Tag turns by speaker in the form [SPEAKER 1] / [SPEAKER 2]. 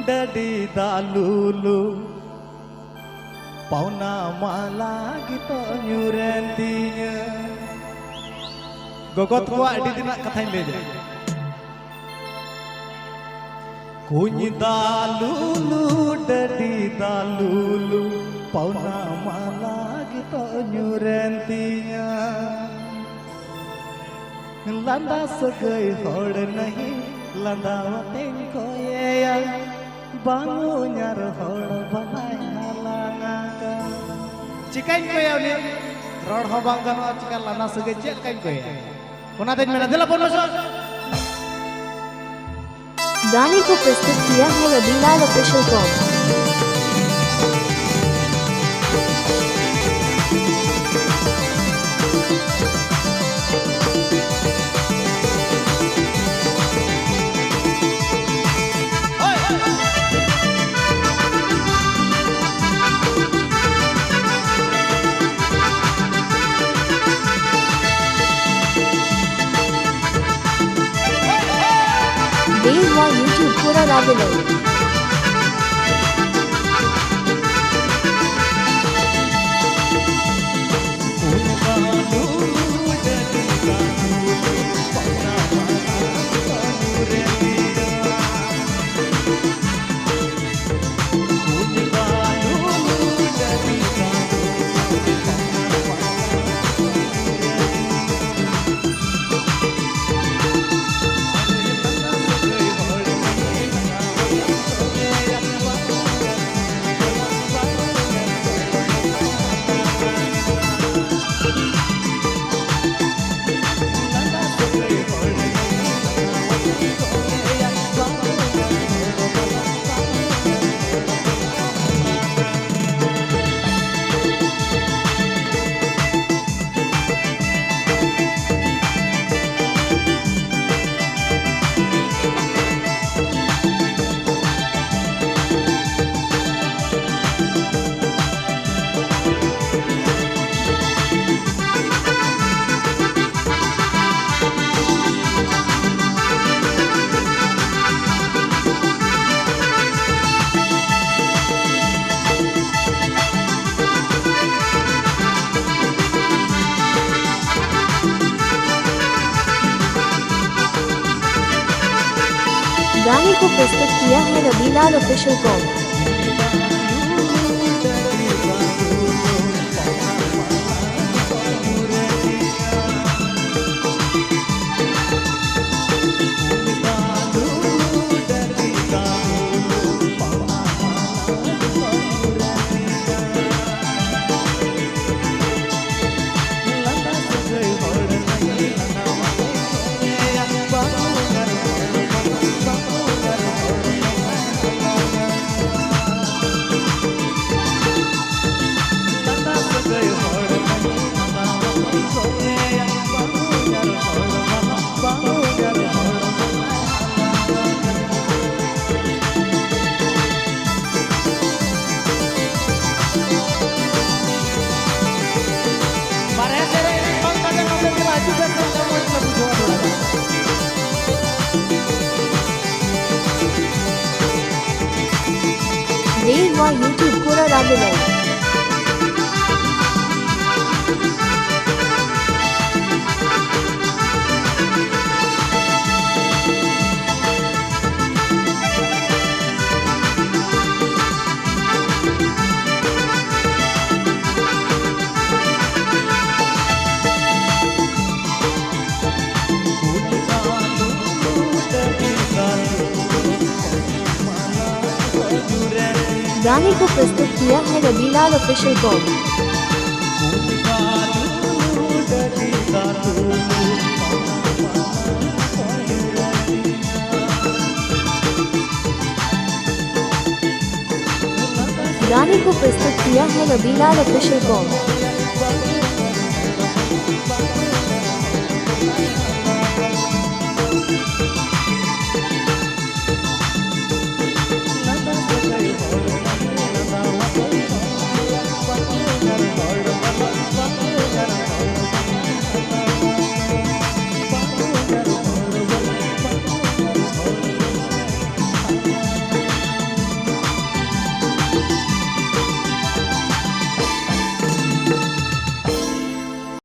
[SPEAKER 1] डडी दालुलु pauna mala gitu nyurentinya gogot gua di tinak katain leja kunyi dalulu dadi dalulu pauna mala gitu nyurentinya landa segai hod nahi landa wateng koya bangu nyar hod banai Cikain ko yaw ni rod hobang gano cikal lana sege cek kain ko ya कोना दिन में दिला bonus
[SPEAKER 2] गाने को प्रस्तुत किया है Rabilal official com. Dave wa YouTube पूरा रागले गाने को प्रस्तुत किया है Rabilal official com. Dave wa YouTube पूरा रागले गाने को प्रस्तुत किया है रबीलाल ऑफिशियल कॉम। गाने को प्रस्तुत किया है रबीलाल ऑफिशियल कॉम।